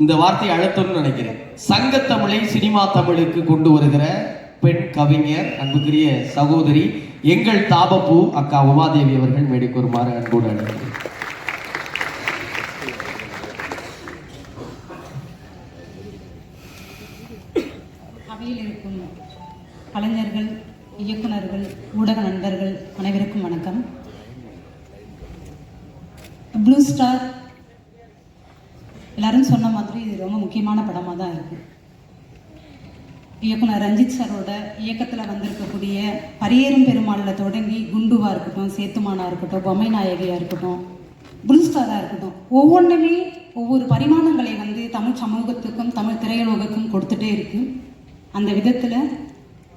இந்த வார்த்தையை அழுத்தணும்னு நினைக்கிறேன். சங்கத்தமிழை சினிமா தமிழுக்கு கொண்டு வருகிற பெண் கவிஞர், அன்புக்குரிய சகோதரி எங்கள் தாபப்பூ அக்கா உமாதேவி அவர்கள் மேடைக்கு வருமாறு அன்போடு அழைக்கிறேன். அவையில் இருக்கும் கலைஞர்கள், இயக்குநர்கள், ஊடக நண்பர்கள் அனைவருக்கும் வணக்கம். ப்ளூ ஸ்டார் எல்லாரும் சொன்ன மாதிரி இது ரொம்ப முக்கியமான படமாக தான் இருக்குது. இயக்குனர் ரஞ்சித் சாரோட இயக்கத்தில் வந்திருக்கக்கூடிய பரியேறும் பெருமாளில் தொடங்கி குண்டுவாக இருக்கட்டும், சேத்துமானா இருக்கட்டும், பொம்மை நாயகியாக இருக்கட்டும், ப்ளூ ஸ்டாராக இருக்கட்டும், ஒவ்வொன்றுமே ஒவ்வொரு பரிமாணங்களை வந்து தமிழ் சமூகத்துக்கும் தமிழ் திரையுலகுக்கும் கொடுத்துட்டே இருக்கு. அந்த விதத்தில்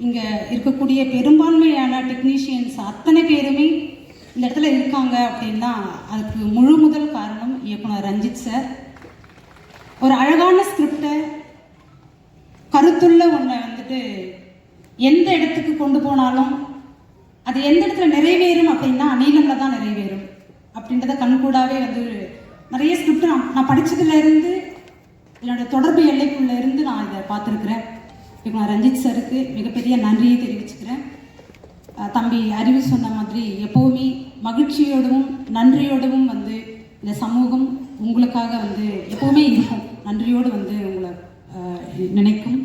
இங்கே இருக்கக்கூடிய பெரும்பான்மையான டெக்னீஷியன்ஸ் அத்தனை பேருமே இந்த இடத்துல இருக்காங்க அப்படின்னா அதுக்கு முழு முதல் காரணம் இயக்குனர் ரஞ்சித் சார். ஒரு அழகான ஸ்கிரிப்டை, கருத்துள்ள ஒன்றை வந்துட்டு எந்த இடத்துக்கு கொண்டு போனாலும் அது எந்த இடத்துல நிறைவேறும் அப்படின்னா நீளமில் தான் நிறைவேறும் அப்படின்றத கண்கூடாவே வந்து நிறைய ஸ்கிரிப்ட் நான் படித்ததுலேருந்து என்னோட தொடர்பு எல்லைக்குள்ளே இருந்து நான் இதை பார்த்துருக்குறேன். இப்போ நான் ரஞ்சித் சாருக்கு மிகப்பெரிய நன்றியை தெரிவிச்சுக்கிறேன். தம்பி அறிவு சொன்ன மாதிரி எப்போவுமே மகிழ்ச்சியோடவும் நன்றியோடவும் வந்து இந்த சமூகம் உங்களுக்காக வந்து எப்போவுமே இருக்கும், நன்றியோடு வந்து உங்களை நினைக்கும்.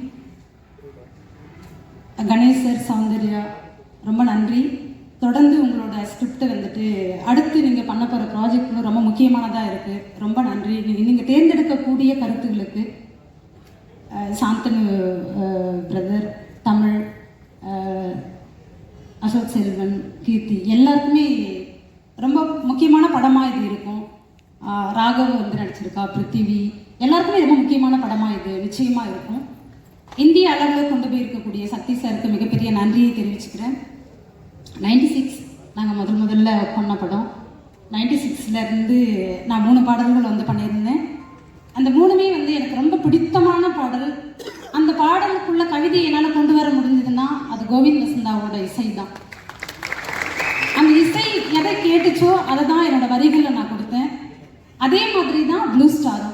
கணேசர், சௌந்தர்யா ரொம்ப நன்றி. தொடர்ந்து உங்களோட ஸ்கிரிப்டை வந்துட்டு அடுத்து நீங்கள் பண்ண போகிற ப்ராஜெக்ட்களும் ரொம்ப முக்கியமானதாக இருக்குது. ரொம்ப நன்றி. நீங்கள் தேர்ந்தெடுக்கக்கூடிய கருத்துகளுக்கு சாந்தனு பிரதர், தமிழ், அசோக் செல்வன், கீர்த்தி எல்லாருக்குமே ரொம்ப முக்கியமான படமாக இது இருக்கும். ராகவ் வந்து நடிச்சிருக்கா, பிருத்திவி எல்லாருக்குமே ரொம்ப முக்கியமான படமாக இது நிச்சயமாக இருக்கும். இந்திய அளவில் கொண்டு போய் இருக்கக்கூடிய சக்தி சாருக்கு மிகப்பெரிய நன்றியை தெரிவிச்சுக்கிறேன். 96 நாங்கள் முதல்ல பண்ண படம். 96லேருந்து நான் 3 பாடல்கள் வந்து பண்ணியிருந்தேன். அந்த 3மே வந்து எனக்கு ரொம்ப பிடித்தமான பாடல். அந்த பாடலுக்குள்ள கவிதை என்னால் கொண்டு வர முடிஞ்சதுன்னா அது கோவிந்த் வசந்தாவோட இசை தான். அந்த இசை எதை கேட்டுச்சோ அதை தான் என்னோட வரிகளில் நான் கொடுத்தேன். அதே மாதிரி தான் ப்ளூ ஸ்டாரும்.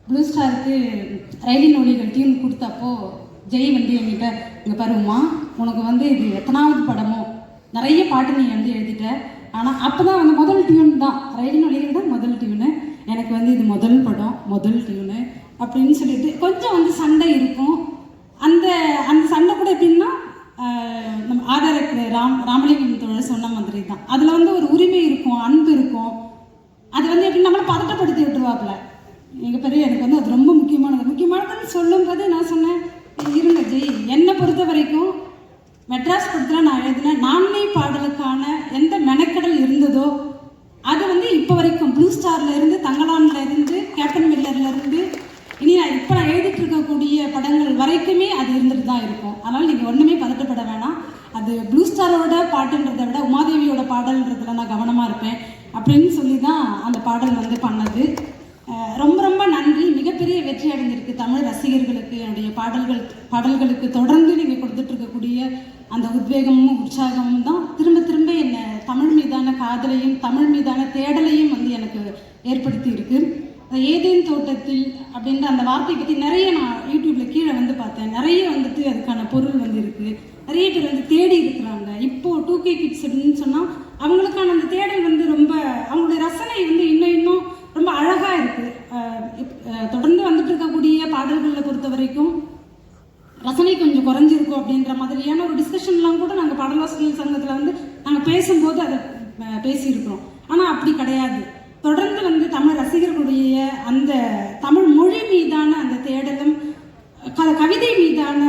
ப்ளூ ஸ்டாருக்கு ரயிலின் ஒளிகள் டியூன் கொடுத்தப்போ ஜெய் வந்து என்கிட்ட, இங்கே பாருமா, உனக்கு வந்து இது எத்தனாவது படமோ, நிறைய பாட்டு நீ வந்து எழுதிட்ட, ஆனால் அப்போ தான் வந்து முதல் டியூன் தான், ரயிலின் ஒளிகள் தான் முதல் டியூனு, எனக்கு வந்து இது முதல் படம் முதல் டியூனு அப்படின்னு சொல்லிட்டு கொஞ்சம் வந்து சண்டை இருக்கும். அந்த அந்த சண்டை கூட எப்படின்னா நம்ம ஆதாரக்கு ராமலிங்கம் தோழர் சொன்ன மாதிரி தான். அதில் வந்து ஒரு உரிமை இருக்கும், அன்பு இருக்கும். அது வந்து எப்படி நம்மளை பதட்டப்படுத்தி விட்டுருவாப்புல. எங்கள் பெரிய எனக்கு வந்து அது ரொம்ப முக்கியமானதுன்னு சொல்லும்போது நான் சொன்னேன், இருங்க ஜெய், என்னை பொறுத்த வரைக்கும் மெட்ராஸ் படத்தில் நான் எழுதின நான்மை பாடலுக்கான எந்த மெனக்கடல் இருந்ததோ அது வந்து இப்போ வரைக்கும் ப்ளூ ஸ்டார்லேருந்து, தங்கலான்லேருந்து, கேப்டன் மில்லர்லேருந்து, இனி நான் எழுதிட்டு இருக்கக்கூடிய படங்கள் வரைக்குமே அது இருந்துட்டு தான் இருக்கும். அதனால் நீங்கள் ஒன்றுமே பதட்டப்பட வேணாம். அது ப்ளூ ஸ்டாரோட பாட்டுன்றதை விட உமாதேவியோட பாடல்ன்றதுல நான் கவனமாக இருப்பேன் அப்படின்னு சொல்லி தான் அந்த பாடல் வந்து பண்ணது. ரொம்ப ரொம்ப நன்றி. மிகப்பெரிய வெற்றி அடைஞ்சிருக்கு தமிழ் ரசிகர்களுக்கு. என்னுடைய பாடல்களுக்கு தொடர்ந்து நீங்கள் கொடுத்துட்ருக்கக்கூடிய அந்த உத்வேகமும் உற்சாகமும் தான் திரும்ப திரும்ப என்னை தமிழ் மீதான காதலையும் தமிழ் மீதான தேடலையும் வந்து எனக்கு ஏற்படுத்தி இருக்கு. ஏதேன் தோட்டத்தில் அப்படின்ற அந்த வார்த்தையை பற்றி நிறைய நான் யூடியூப்பில் கீழே வந்து பார்த்தேன். நிறைய வந்துட்டு அதுக்கான பொருள் வந்து இருக்குது. நிறைய பேர் வந்து தேடி இருக்கிறாங்க. இப்போது 2K கிட்ஸ் அப்படின்னு சொன்னால் அவங்களுக்கான அந்த தேடல் வந்து ரொம்ப, அவங்களுடைய ரசனை வந்து இன்னும் ரொம்ப அழகாக இருக்குது. தொடர்ந்து வந்துட்டு இருக்கக்கூடிய பாடல்களில் பொறுத்த வரைக்கும் ரசனை கொஞ்சம் குறைஞ்சிருக்கும் அப்படின்ற மாதிரியான ஒரு டிஸ்கஷன்லாம் கூட நாங்கள் பாடலாசிரியர் சங்கத்தில் வந்து நாங்கள் பேசும்போது அதை பேசியிருக்கிறோம். ஆனால் அப்படி கிடையாது. தொடர்ந்து வந்து தமிழ் ரசிகர்களுடைய அந்த தமிழ் மொழி மீதான அந்த தேடலும் கவிதை மீதான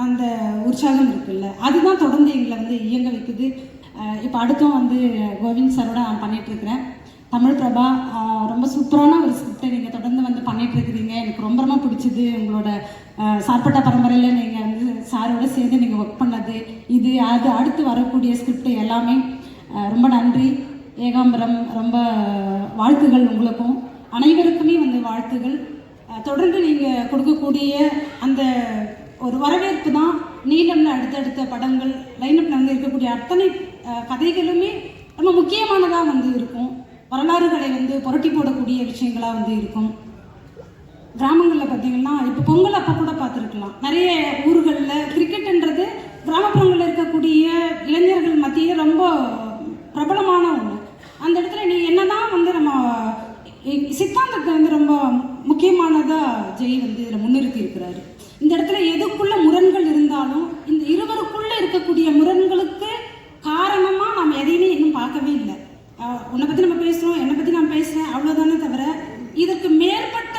அந்த உற்சாகம் இருக்குல்ல, அதுதான் தொடர்ந்து எங்களை வந்து இயங்க வைக்குது. இப்போ அடுத்தும் வந்து கோவிந்த் சாரோட நான் பண்ணிகிட்ருக்கிறேன். தமிழ் பிரபா ரொம்ப சூப்பரான ஒரு ஸ்கிரிப்டை நீங்கள் தொடர்ந்து வந்து பண்ணிகிட்ருக்கிறீங்க. எனக்கு ரொம்ப ரொம்ப பிடிச்சது உங்களோட சார்பட்டா பரம்பரையில் நீங்கள் வந்து சாரோட சேர்ந்து நீங்கள் ஒர்க் பண்ணது, இது அது அடுத்து வரக்கூடிய ஸ்கிரிப்ட் எல்லாமே ரொம்ப நன்றி. ஏகாம்பரம் ரொம்ப வாழ்த்துகள். உங்களுக்கும் அனைவருக்குமே வந்து வாழ்த்துகள். தொடர்ந்து நீங்கள் கொடுக்கக்கூடிய அந்த ஒரு வரவேற்பு தான் நீளம்ல அடுத்தடுத்த படங்கள் லைனப்பில் வந்து இருக்கக்கூடிய அத்தனை கதைகளுமே ரொம்ப முக்கியமானதாக வந்து இருக்கும். வரலாறுகளை வந்து புரட்டி போடக்கூடிய விஷயங்களாக வந்து இருக்கும். கிராமங்களில் பார்த்தீங்கன்னா இப்போ பொங்கல் அப்போ கூட பார்த்துருக்கலாம். நிறைய ஊர்களில் கிரிக்கெட்டுன்றது கிராமப்புறங்களில் இருக்கக்கூடிய இளைஞர்கள் மத்தியில் ரொம்ப பிரபலமான ஒன்று. அந்த இடத்துல நீ என்னதான் வந்து நம்ம சித்தாந்தத்தை வந்து ரொம்ப முக்கியமானதாக ஜெய் வந்து இதில் முன்னிறுத்தி இருக்கிறாரு. இந்த இடத்துல எதுக்குள்ள முரண்கள் இருந்தாலும் இந்த இருவருக்குள்ள இருக்கக்கூடிய முரண்களுக்கு காரணமாக நம்ம எதையுமே இன்னும் பார்க்கவே இல்லை. உன்னை பற்றி நம்ம பேசுகிறோம், என்னை பற்றி நான் பேசுகிறேன், அவ்வளோதானே தவிர இதற்கு மேற்பட்ட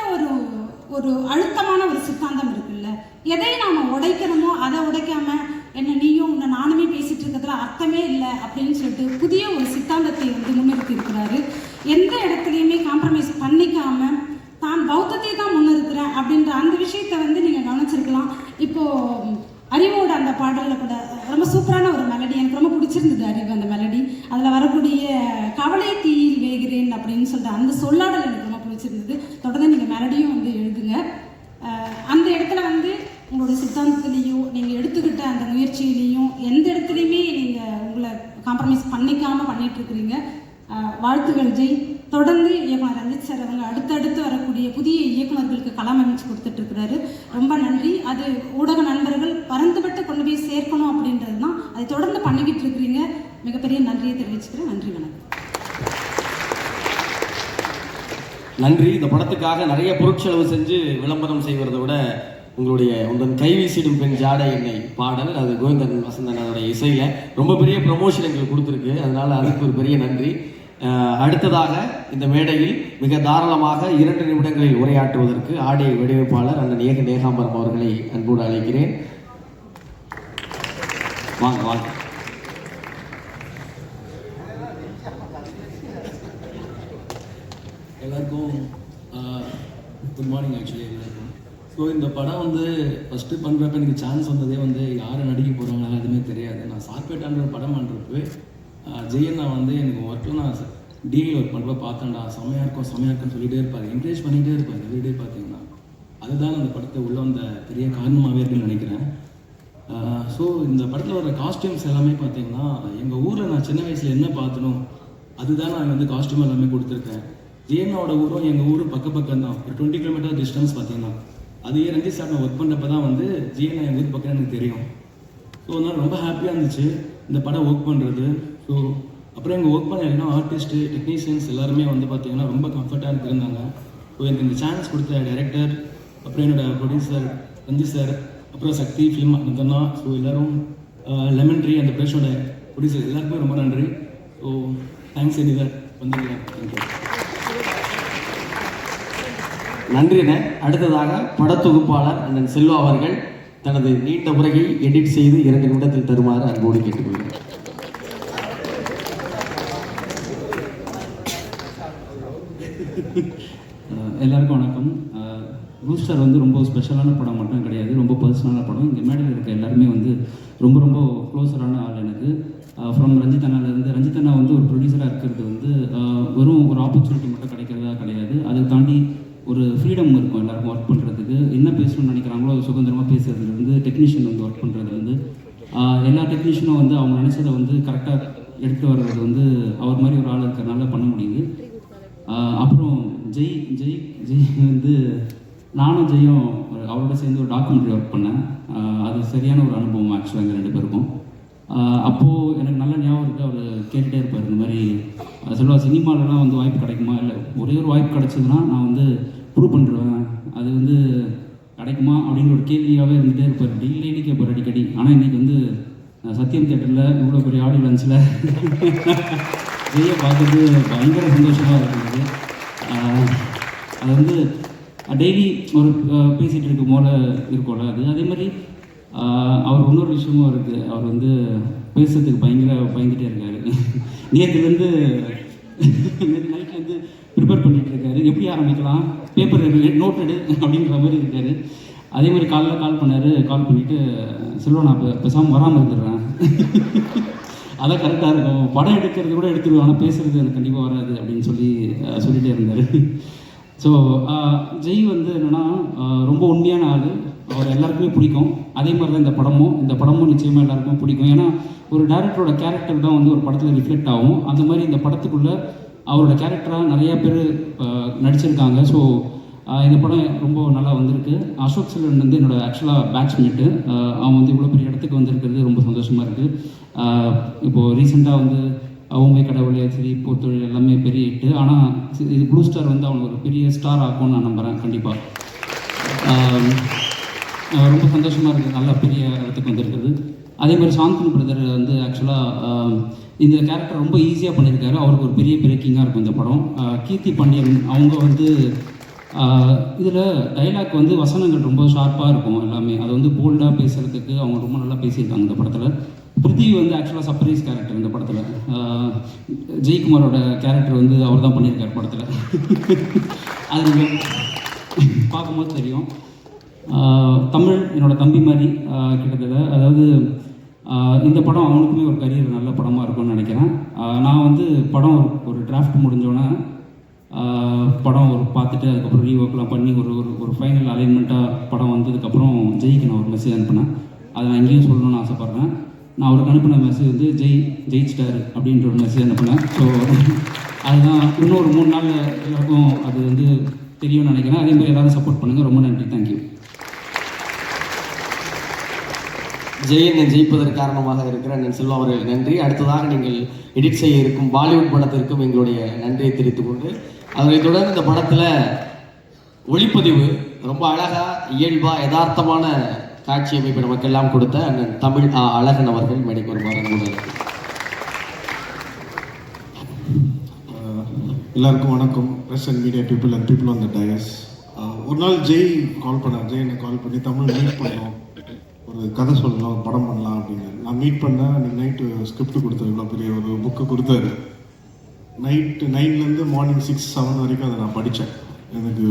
ஒரு அழுத்தமான ஒரு சித்தாந்தம் இருக்குல்ல. எதை நாம் உடைக்கணுமோ அதை உடைக்காம என்ன நீயும் உன்னை நானுமே பேசிட்டு இருக்கிறதுல அர்த்தமே இல்லை அப்படின்னு சொல்லிட்டு புதிய ஒரு சித்தாந்தத்தை வந்து முன்னிறுத்தி இருக்கிறாரு. எந்த இடத்துலையுமே காம்ப்ரமைஸ் பண்ணிக்காம தான் பௌத்தத்தை தான் முன்னிறுத்துறேன் அப்படின்ற அந்த விஷயத்தை வந்து நீங்கள் கவனிச்சிருக்கலாம். இப்போது அறிவோட அந்த பாடலில் கூட ரொம்ப சூப்பரான ஒரு மெலடி, எனக்கு ரொம்ப பிடிச்சிருந்தது அறிவு அந்த மெலடி. அதில் வரக்கூடிய கவலை தீயில் வேகிறேன் அப்படின்னு சொல்லிட்டு அந்த சொல்லாடல் எனக்கு ரொம்ப பிடிச்சிருந்தது. தொடர்ந்து நீங்கள் மெலடியும் வந்து எழுதுங்க. அந்த இடத்துல வந்து உங்களோட சித்தாந்தத்துலேயும் நீங்கள் எடுத்துக்கிட்ட அந்த முயற்சியிலையும் எந்த இடத்துலையுமே நீங்கள் உங்களை காம்ப்ரமைஸ் பண்ணிக்காமல் பண்ணிகிட்ருக்குறீங்க. வாழ்த்துக்கள் ஜெய். தொடர்ந்து இயக்குனர் ரஞ்சித் சார் அவங்க அடுத்தடுத்து வரக்கூடிய புதிய இயக்குநர்களுக்கு களம் அமைச்சு கொடுத்துட்ருக்கிறாரு. ரொம்ப நன்றி. அது ஊடக நண்பர்கள் பறந்துபட்டு கொண்டு போய் சேர்க்கணும் அப்படின்றது தான். அதை தொடர்ந்து பண்ணிக்கிட்டு இருக்கிறீங்க. மிகப்பெரிய நன்றியை தெரிவிச்சுக்கிறேன். நன்றி, வணக்கம். நன்றி. இந்த படத்துக்காக நிறைய பொருட்செலவு செஞ்சு விளம்பரம் செய்வதை விட உங்களுடைய உங்கள் கைவீசிடும் பெண் ஜாடை என்னை பாடல், அது கோவிந்தன் வசந்தனோட இசையில் ரொம்ப பெரிய ப்ரமோஷன் எங்களுக்கு கொடுத்துருக்கு. அதனால் அதுக்கு ஒரு பெரிய நன்றி. அடுத்ததாக இந்த மேடையில் மிக தாராளமாக 2 நிமிடங்களில் உரையாற்றுவதற்கு ஆடை வடிவமைப்பாளர் அண்ணன் ஏக நேகாம்பரம் அவர்களை அன்போடு அழைக்கிறேன். வாங்க வாங்க. எல்லாருக்கும் குட் மார்னிங். ஆக்சுவலி எல்லாருக்கும் ஸோ இந்த படம் வந்து ஃபஸ்ட்டு பண்ணுறப்ப எனக்கு சான்ஸ் வந்ததே வந்து யாரை நடிக்க போகிறாங்க எதுவுமே தெரியாது. நான் சார்பேட்டான்ற படம் பண்ணுறப்ப ஜெயண்ணா வந்து எனக்கு ஒர்க்கில் நான் டிஐ ஒர்க் பண்ணுறப்ப பார்த்தேன்டா செம்மையாக இருக்குன்னு சொல்லிகிட்டே இருப்பார், என்கரேஜ் பண்ணிகிட்டே இருப்பார் எவ்ரிடே பார்த்தீங்கன்னா. அதுதான் அந்த படத்தை உள்ள வந்த பெரிய காரணமாகவே இருக்குன்னு நினைக்கிறேன். ஸோ இந்த படத்தில் வர காஸ்டியூம்ஸ் எல்லாமே பார்த்தீங்கன்னா எங்கள் ஊரில் நான் சின்ன வயசில் என்ன பார்த்தனோ அதுதான் நான் வந்து காஸ்டியூம் எல்லாமே கொடுத்துருக்கேன். ஜெயண்ணாவோட ஊரும் எங்கள் ஊரும் பக்கம் தான், ஒரு 20 கிலோமீட்டர் டிஸ்டன்ஸ் பார்த்தீங்கன்னா. அதே ரஞ்சித் சார் நான் ஒர்க் பண்ணுறப்ப தான் வந்து ஜெயண்ணா எங்கள் ஊர் பக்கம் எனக்கு தெரியும். ஸோ அதனால் ரொம்ப ஹாப்பியாக இருந்துச்சு இந்த படம் ஒர்க் பண்ணுறது. ஸோ அப்புறம் எங்கள் ஒர்க் பண்ண எல்லா ஆர்டிஸ்ட்டு டெக்னீஷியன்ஸ் எல்லாருமே வந்து பார்த்தீங்கன்னா ரொம்ப கம்ஃபர்ட்டாக இருந்தாங்க. ஸோ எனக்கு இந்த சான்ஸ் கொடுத்த டைரக்டர், அப்புறம் என்னோடய ப்ரொடியூசர் ரஞ்சித் சார், அப்புறம் சக்தி ஃபிலிம் அதெல்லாம், ஸோ எல்லோரும் லெமன் ட்ரீ அந்த ப்ரெஷோட ப்ரொடியூசர் எல்லாருக்குமே ரொம்ப நன்றி. ஸோ தேங்க்ஸ் எனிதர் வந்துருங்க. தேங்க்யூ. நன்றிண்ண. அடுத்ததாக படத்தொகுப்பாளர் அண்ணன் செல்வா அவர்கள் தனது நீண்ட உரையை எடிட் செய்து 2 நிமிடத்தில் தருமாறு அன்போடு கேட்டுக்கொள்கிறேன். எல்லாருக்கும் வணக்கம். பூஸ்டர் வந்து ரொம்ப ஸ்பெஷலான படம் மட்டும் கிடையாது, ரொம்ப பர்சனலான படம். இங்கே மேடையில் இருக்க எல்லாருமே வந்து ரொம்ப ரொம்ப க்ளோஸரான ஆள் எனக்கு. ஃப்ரம் ரஞ்சித் அண்ணா வந்து ஒரு ப்ரொடியூசராக இருக்கிறது வந்து வெறும் ஒரு ஆப்பர்ச்சுனிட்டி மட்டும் கிடைக்கிறதா கிடையாது. அதை தாண்டி ஒரு ஃப்ரீடம் இருக்கும் எல்லாருக்கும் ஒர்க் பண்ணுறதுக்கு. என்ன பேசணும்னு நினைக்கிறாங்களோ அது சுதந்திரமாக பேசுறதுலேருந்து, டெக்னீஷியன் வந்து ஒர்க் பண்ணுறதுலேருந்து எல்லா டெக்னீஷியனும் வந்து அவங்க நினச்சதை வந்து கரெக்டாக எடுத்து வர்றது வந்து அவர் மாதிரி ஒரு ஆள் இருக்கிறனால பண்ண முடியுது. அப்புறம் ஜெய் வந்து நானும் ஜெயும் அவரோட சேர்ந்து ஒரு டாக்குமெண்ட்ரி ஒர்க் பண்ணேன். அது சரியான ஒரு அனுபவம் ஆக்சுவலாக எங்கள் 2 பேருக்கும். அப்போது எனக்கு நல்ல ஞாபகம் இருக்குது, அவர் கேட்டுகிட்டே இருப்பார் இந்த மாதிரி செல்வா சினிமாலலாம் வந்து வாய்ப்பு கிடைக்குமா, இல்லை ஒரே ஒரு வாய்ப்பு கிடைச்சதுன்னா நான் வந்து ப்ரூவ் பண்ணுறேன், அது வந்து கிடைக்குமா அப்படின்ற ஒரு கேள்வியாகவே இருந்துகிட்டே இருப்பார். டெய்லி கேட்பார் அடிக்கடி. ஆனால் இன்றைக்கி வந்து சத்யம் தியேட்டரில் இவ்வளோ பெரிய ஆடியோ லன்ச்சில் ஜெயை பார்க்குறது பயங்கர சந்தோஷமாக இருந்தது. அது வந்து டெய்லி ஒரு பேசிகிட்டு இருக்கும் போல இருக்கும்ல அது. அதே மாதிரி அவர் இன்னொரு விஷயமும் இருக்குது, அவர் வந்து பேசுறதுக்கு பயந்துகிட்டே இருக்கார். நேற்றுலேருந்து நைட்லேருந்து ப்ரிப்பேர் பண்ணிகிட்டு இருக்காரு, எப்படி ஆரம்பிக்கலாம், பேப்பர் நோட் எடு அப்படின்ற மாதிரி இருக்கார். அதே மாதிரி கால் பண்ணார். கால் பண்ணிவிட்டு செல்வா நான் பேசாமல் வராமல் இருந்துடுறேன், அதான் கரெக்டாக இருக்கும், படம் எடுக்கிறது கூட எடுத்துருவேன், ஆனால் பேசுகிறது எனக்கு கண்டிப்பாக வராது அப்படின்னு சொல்லிகிட்டே இருந்தார். ஸோ ஜெய் வந்து என்னென்னா ரொம்ப உண்மையான ஆள், அவர் எல்லாருக்குமே பிடிக்கும். அதே மாதிரி தான் இந்த படமும் நிச்சயமாக எல்லாருக்குமே பிடிக்கும். ஏன்னா ஒரு டைரக்டரோட கேரக்டர் தான் வந்து ஒரு படத்தில் ரிஃப்ளெக்ட் ஆகும். அந்த மாதிரி இந்த படத்துக்குள்ளே அவரோட கேரக்டராக நிறையா பேர் நடிச்சிருக்காங்க. ஸோ இந்த படம் ரொம்ப நல்லா வந்திருக்கு. அசோக் செல்வன் வந்து என்னோடய ஆக்சுவலாக பேட்ச்மேட்டு. அவன் வந்து இவ்வளோ பெரிய இடத்துக்கு வந்திருக்கிறது ரொம்ப சந்தோஷமாக இருக்குது. இப்போது ரீசெண்டாக வந்து அவங்க கடவுளே சரி போத்தொழில் எல்லாமே பெரிய ஹிட்டு. ஆனால் இது ப்ளூ ஸ்டார் வந்து அவனுக்கு ஒரு பெரிய ஸ்டார் ஆக்கும்னு நான் நம்புகிறேன் கண்டிப்பாக. ரொம்ப சந்தோஷமாக இருக்குது, நல்ல பெரிய இடத்துக்கு வந்திருக்குது. அதே மாதிரி சாந்தனு பிரதர் வந்து ஆக்சுவலாக இந்த கேரக்டர் ரொம்ப ஈஸியாக பண்ணியிருக்காரு. அவருக்கு ஒரு பெரிய பிரேக்கிங்காக இருக்கும் இந்த படம். கீர்த்தி பாண்டியன் அவங்க வந்து இதில் டைலாக் வந்து வசனங்கள் ரொம்ப ஷார்ப்பாக இருக்கும் எல்லாமே. அது வந்து போல்டாக பேசுகிறதுக்கு அவங்க ரொம்ப நல்லா பேசியிருக்காங்க இந்த படத்தில். பிருத்திவி வந்து ஆக்சுவலாக சர்ப்ரைஸ் கேரக்டர் இந்த படத்தில். ஜெயக்குமாரோட கேரக்டர் வந்து அவர் தான் பண்ணியிருக்கார் படத்தில். அது பார்க்கும்போது தெரியும். தமிழ் என்னோடய தம்பி மாதிரி கிட்டத்தட்ட. அதாவது இந்த படம் அவனுக்குமே ஒரு கரியர் நல்ல படமாக இருக்கும்னு நினைக்கிறேன். நான் வந்து படம் ஒரு டிராஃப்ட் முடிஞ்சோன்னே படம் பார்த்துட்டு அதுக்கப்புறம் ரீஒர்க்லாம் பண்ணி ஒரு ஃபைனல் அலைன்மெண்ட்டாக படம் வந்ததுக்கப்புறம் ஜெய்க்கு நான் ஒரு மெசேஜ் அனுப்பினேன். அதை நான் எங்கேயும் சொல்லணும்னு ஆசைப்பட்றேன். நான் அவருக்கு அனுப்பின மெசேஜ் வந்து ஜெயிச்சிட்டார் அப்படின்ற ஒரு மெசேஜ் அனுப்பினேன். ஸோ அதுதான் இன்னும் ஒரு 3 நாளில் எல்லாருக்கும் அது வந்து தெரியும்னு நினைக்கிறேன். அதே மாதிரி எல்லாரும் சப்போர்ட் பண்ணுங்கள். ரொம்ப நன்றி. தேங்க்யூ. ஜெயன் ஜெயிப்பதற்கு காரணமாக இருக்கிற அண்ணன் செல்வா அவர்கள் நன்றி. அடுத்ததாக நீங்கள் எடிட் செய்ய இருக்கும் பாலிவுட் படத்திற்கும் எங்களுடைய நன்றியை தெரிவித்துக் கொண்டு, அதனைத் தொடர்ந்து இந்த படத்தில் ஒளிப்பதிவு ரொம்ப அழகாக இயல்பாக யதார்த்தமான காட்சி அமைப்பு நமக்கெல்லாம் கொடுத்த அண்ணன் தமிழ் அழகன் அவர்கள் மேடைக்கு வருமாறு அன்புடன். எல்லாருக்கும் வணக்கம். Press and media people and people on the dais. ஒரு நாள் ஜெய் கால் பண்ணார். ஜெய் என்னை கால் பண்ணி தமிழ் மீட் பண்ணோம், ஒரு கதை சொல்லலாம், ஒரு படம் பண்ணலாம் அப்படின்னு. நான் மீட் பண்ணேன். அன்றைக்கி நைட்டு ஸ்கிரிப்ட் கொடுத்தாரு, இவ்வளோ பெரிய ஒரு புக்கு கொடுத்தாரு. நைட்டு 9லேருந்து மார்னிங் 6, 7 வரைக்கும் அதை நான் படித்தேன். எனக்கு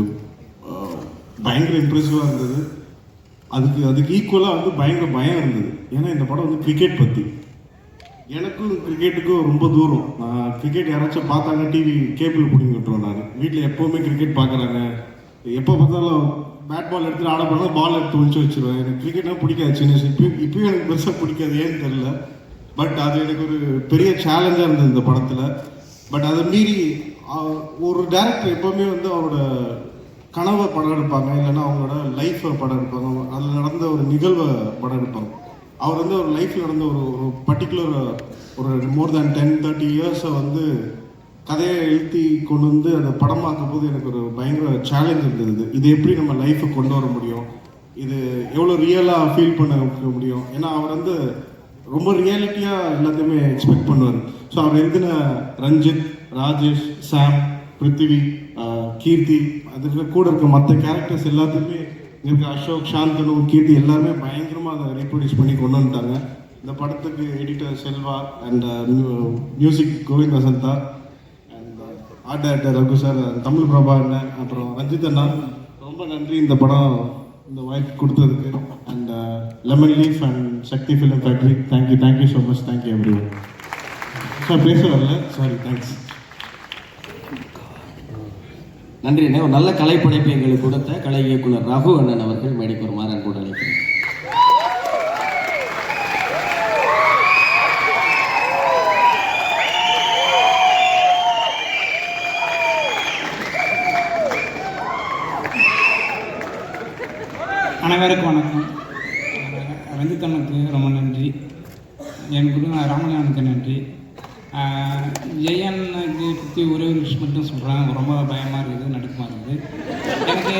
பயங்கர இம்ப்ரெசிவாக இருந்தது. அதுக்கு ஈக்குவலாக வந்து பயங்கர பயம் இருந்தது. ஏன்னா இந்த படம் வந்து கிரிக்கெட் பற்றி. எனக்கும் கிரிக்கெட்டுக்கும் ரொம்ப தூரம். நான் கிரிக்கெட் யாராச்சும் பார்த்தாங்க டிவி கேபிள் பிடிங்கி விட்டுருவேன். நான் வீட்டில் எப்போவுமே கிரிக்கெட் பார்க்குறாங்க, எப்போ பார்த்தாலும் பேட் பால் எடுத்துகிட்டு ஆட போனால் பால் எடுத்து ஒழிச்சு வச்சுருவேன். எனக்கு கிரிக்கெட்லாம் பிடிக்காது சின்ன வயசு. இப்பயும் எனக்கு பெருசாக பிடிக்காது, ஏன்னு தெரில. பட் அது எனக்கு ஒரு பெரிய சேலஞ்சாக இருந்தது இந்த படத்தில். பட் அதை மீறி ஒரு டேரக்டர் எப்போவுமே வந்து அவரோட கனவை படம் எடுப்பாங்க, இல்லைன்னா அவங்களோட லைஃப்பை படம் எடுப்பாங்க, அதில் நடந்த ஒரு நிகழ்வை படம் எடுப்பாங்க. அவர் வந்து ஒரு லைஃப்பில் நடந்த ஒரு பர்டிகுலர் ஒரு மோர் தேன் 10-30 இயர்ஸை வந்து கதையை எழுத்தி கொண்டு வந்து அதை படமாக்கும் போது எனக்கு ஒரு பயங்கர சேலஞ்ச் இருந்தது. இது எப்படி நம்ம லைஃப்பை கொண்டு வர முடியும், இது எவ்வளோ ரியலாக ஃபீல் பண்ண முடியும். ஏன்னா அவர் வந்து ரொம்ப ரியாலிட்டியாக எல்லாத்தையுமே எக்ஸ்பெக்ட் பண்ணுவார். ஸோ அவர் எழுதின ரஞ்சித், ராஜேஷ், சாம், பிருத்திவி, கீர்த்தி, அதுக்கு கூட இருக்க மற்ற கேரக்டர்ஸ் எல்லாத்துக்குமே இங்கே அசோக், சாந்தனு, கீர்த்தி எல்லாருமே பயங்கரமாக அதை ரீப்ரொடியூஸ் பண்ணி கொண்டு வந்துட்டாங்க. இந்த படத்துக்கு editor Selva and music Kovind Vasantha, art director Raghu sir, Tamil Prabha அண்ணன், அப்புறம் ரஞ்சித் அண்ணா, ரொம்ப நன்றி இந்த படம் இந்த வாய்ப்பு கொடுத்ததுக்கு. And lemon leaf and Sakthi film factory, thank you so much. Thank you everyone. Sir பேச வரல, சாரி, தேங்க்ஸ். நன்றி அண்ணே. ஒரு நல்ல கலைப்படைப்பை எங்களுக்கு கொடுத்த கலை இயக்குனர் ரகு அண்ணன் அவர்கள் மேடைக்கு வருமாறு அன்போடு அழைக்கிறேன். அனைவருக்கும் வணக்கம். ரஞ்சித் அண்ணனுக்கு ரொம்ப நன்றி. என் கூட ராமலிங்கனுக்கு நன்றி. ஜெயனுக்கு பற்றி ஒரே ஒரு விஷயம் மட்டும் சொல்கிறேன். ரொம்ப பயமாக இருக்குது, நடுக்கமாக இருக்குது. எனக்கு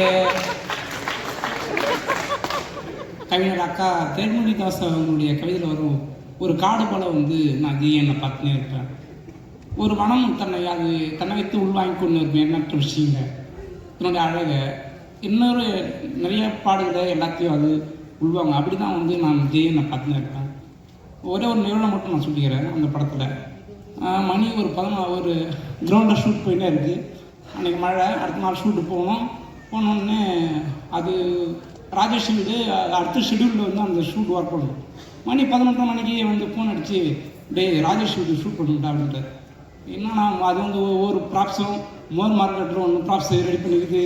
கவிஞர் அக்கா தேன்மொழி தாஸ் அவங்களுடைய கவிதையில் வரும் ஒரு காடு போல் வந்து நான் ஜெயனை பார்த்துனே இருப்பேன். ஒரு மனம் தன்னை வைத்து உள்வாங்கி கொண்டு இருப்பேன் எண்ணற்ற விஷயங்கள். என்னுடைய அழகை இன்னொரு நிறைய பாடுகளை எல்லாத்தையும் அது உள்வாங்க. அப்படி தான் வந்து நான் ஜெயனை பார்த்துன்னு இருப்பேன். ஒரே ஒரு நிகழ்வை மட்டும் நான் சொல்லிக்கிறேன். அந்த படத்தில் மணி ஒரு கிரவுண்டில் ஷூட் போயிட்டே இருக்குது. அன்றைக்கி மழை, அடுத்த நாள் ஷூட்டு போனோடனே அது ராஜேஷ் வீடு அடுத்த ஷெடியூலில் வந்து அந்த ஷூட் ஒர்க் பண்ணணும். மணி 11 மணிக்கு வந்து ஃபோன் அடித்து ராஜேஷ் வீடு ஷூட் பண்ணிட்டா அப்படின்ட்டு. என்னன்னா அது வந்து ஒவ்வொரு ப்ராப்ஸும் மோர் மார்க்கெட்டில் ஒன்று ப்ராப்ஸ் ரெடி பண்ணிக்குது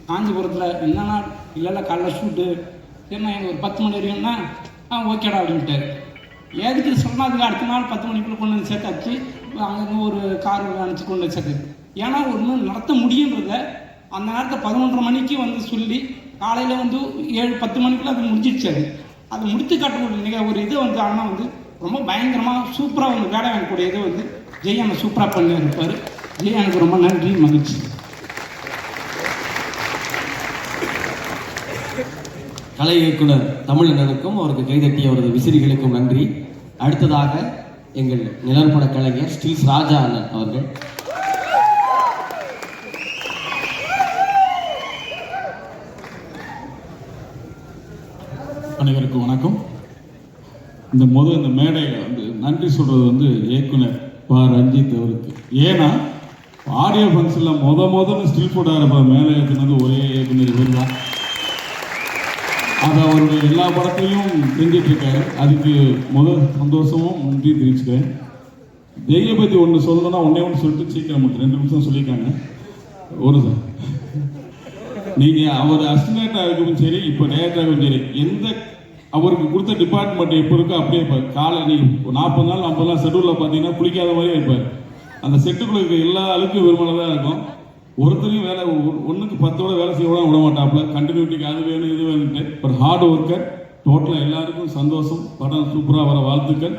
காஞ்சிபுரத்தில். என்னன்னா இல்லைல்ல காலைல ஷூட்டு, என்ன எனக்கு ஒரு 10 மணி வரைக்கும்னா ஓகேடா அப்படின்ட்டார். எதுக்கு சொன்னால் அதுக்கு அடுத்த நாள் 10 மணிக்குள்ளே கொண்டு வந்து சேர்த்தாச்சு. அங்கேருந்து ஒரு கார் அனுப்பிச்சு கொண்டு வந்து சேர்த்து. ஏன்னா ஒன்று நடத்த முடியுன்றத அந்த நேரத்தை 11:30 மணிக்கு வந்து சொல்லி காலையில் வந்து 7-10 மணிக்குள்ள அது முடிஞ்சிடுச்சு. அது முடித்து காட்டக்கூடிய ஒரு இதை வந்து ஆனால் வந்து ரொம்ப பயங்கரமாக சூப்பராக வந்து வேலை வாங்கக்கூடிய இதை வந்து ஜெய் அண்ணன் சூப்பராக பண்ணி இருப்பார். ஜெய் எனக்கு ரொம்ப நன்றி, மகிழ்ச்சி. கலை இயக்குனர் தமிழனுக்கும் அவருக்கு கைதட்டிய அவரது விசிறிகளுக்கும் நன்றி. அடுத்ததாக எங்கள் நிழற்பட கலைஞர் ஸ்டில்ஸ் ராஜா அண்ணன் அவர்கள். அனைவருக்கும் வணக்கம். இந்த மேடையில் வந்து நன்றி சொல்கிறது வந்து இயக்குனர் பா ரஞ்சித் அவருக்கு. ஏன்னா ஆடியோ ஃபங்க்ஷனில் முதல்ல ஸ்டில் போட்டார மேலே ஏற்றுனது ஒரே இயக்குனர் இவர் தான். அதை அவருடைய எல்லா படத்துலையும் செஞ்சிட்ருக்காரு. அதுக்கு சந்தோஷமும் நன்றி தெரிவிச்சுக்கிறேன். ஜெயை பற்றி ஒன்று சொல்லணும்னா ஒன்று சொல்லிட்டு சீக்கிரம் 2 நிமிஷம் சொல்லியிருக்காங்க. சார் நீங்கள் அவர் அசிஸ்டண்டாக இருக்கவும் சரி, இப்போ டேரக்டராகவும் சரி, எந்த அவருக்கு கொடுத்த டிபார்ட்மெண்ட் எப்போ இருக்கோ அப்படியே இருப்பார். காலை நீங்கள் 40 நாள் 50 நாள் ஷெட்யூலில் பார்த்தீங்கன்னா குளிக்காத மாதிரியே இருப்பார். அந்த செட்டுக்குள்ள இருக்க எல்லா அழுக்கும் விரும்பினதாக தான் இருக்கும். ஒருத்தரையும் வேலை 1க்கு 10 வேலை செய்ய விட மாட்டாப்புல. கண்டினியூட்டிக்கு அது வேணும் இது வேணுன்ட்டு ஒரு ஹார்ட் ஒர்க்கர். டோட்டலாக எல்லாருக்கும் சந்தோஷம். படம் சூப்பராக வர வாழ்த்துக்கள்.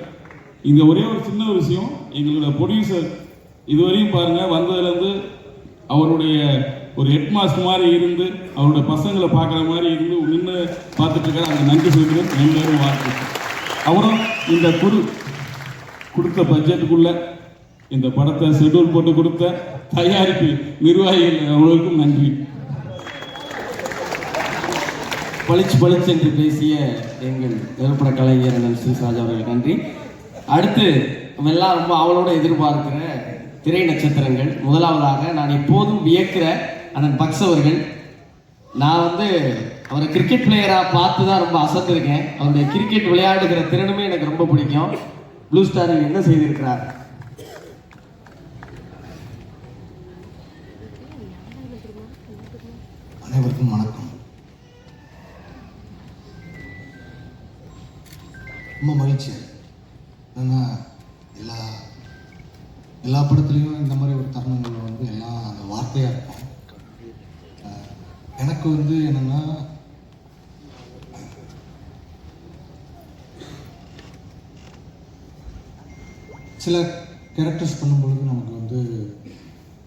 இந்த ஒரே ஒரு சின்ன ஒரு விஷயம், எங்களோட ப்ரொடியூசர் இதுவரையும் பாருங்கள் வந்ததுலேருந்து அவருடைய ஒரு ஹெட்மாஸ்டர் மாதிரி இருந்து அவருடைய பசங்களை பார்க்குற மாதிரி இருந்து நின்று பார்த்துட்டு இருக்காரு. அந்த நன்றி சொல்கிறேன். எல்லாரும் வாழ்த்து. அவரும் இந்த கொடுத்த பட்ஜெட்டுக்குள்ள இந்த படத்தை ஷெட்யூல் போட்டு கொடுத்த தயாரிப்பு நிர்வாகிகள் அவர்களுக்கும் நன்றி. பளிச்சு என்று பேசிய எங்கள் நிலப்பட கலைஞர் ஸ்ரீ ராஜா அவர்கள் நன்றி. அடுத்து நம்ம எல்லாம் ரொம்ப அவளோட எதிர்பார்க்கிற திரை நட்சத்திரங்கள். முதலாவதாக நான் எப்போதும் வியக்கிற அண்ணன் பக்ஸ் அவர்கள். நான் வந்து அவரை கிரிக்கெட் பிளேயராக பார்த்து தான் ரொம்ப அசந்திருக்கேன். அவருடைய கிரிக்கெட் விளையாடுகிற திறனுமே எனக்கு ரொம்ப பிடிக்கும். ப்ளூ ஸ்டாரில் என்ன செய்திருக்கிறார்? அனைவருக்கும் வணக்கம். ரொம்ப மகிழ்ச்சி. ஏன்னா எல்லா படத்துலையும் இந்த மாதிரி ஒரு தருணங்கள் வந்து எல்லாம் அந்த வார்த்தையாக இருக்கும். எனக்கு வந்து என்னென்னா சில கேரக்டர்ஸ் பண்ணும்பொழுது நமக்கு வந்து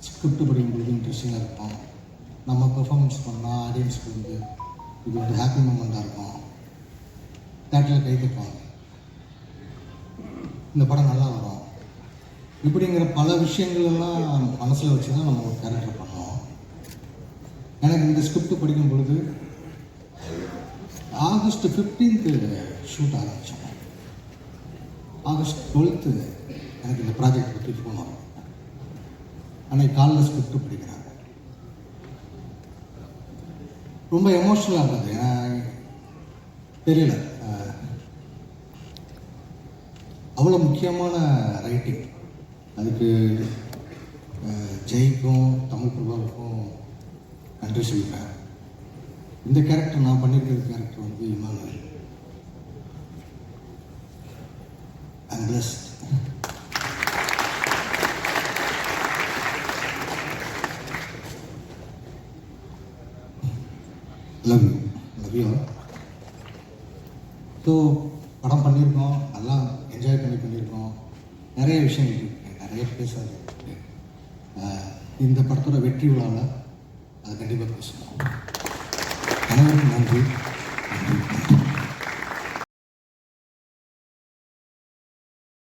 ஸ்கிரிப்ட் படிக்கும்பொழுது இன்ட்ரெஸ்டிங்காக இருக்கும். நம்ம பெர்ஃபார்மன்ஸ் பண்ணால் ஆடியன்ஸ்க்கு வந்து இது ஒரு ஹாப்பி மூமெண்ட்டாக இருக்கும். தேட்டரில் கை தட்டுவாங்க, இந்த படம் நல்லா வரும், இப்படிங்கிற பல விஷயங்கள் எல்லாம் மனசில் வச்சு தான் நம்ம ஒரு கேரக்டர் பண்ணுவோம். எனக்கு இந்த ஸ்கிரிப்ட் படிக்கும் பொழுது ஆகஸ்ட் 15 ஷூட் ஆரம்பித்தோம். ஆகஸ்ட் 12 எனக்கு இந்த ப்ராஜெக்ட் பற்றி ஃபோன் வரும். அன்னைக்கு காலையில் ஸ்கிரிப்ட் படிக்கிறாங்க. ரொம்ப எமோஷ்னலாக இருந்தது. தெரியல, அவ்வளோ முக்கியமான ரைட்டிங். அதுக்கு ஜெய்க்கும் தமிழ் பிரபாவுக்கும் நன்றி சொல்லிப்பேன். இந்த கேரக்டர் நான் பண்ணியிருக்கிற கேரக்டர் வந்து Emmanuel. I am blessed. Love you. So படம் பண்ணியிருக்கோம், நல்லா என்ஜாய் பண்ணியிருக்கோம். நிறைய விஷயங்கள் இருக்குது, நிறைய பேசாது. இந்த படத்தோட வெற்றி விழாவில் அது கண்டிப்பாக பேசணும். அனைவருக்கும் நன்றி.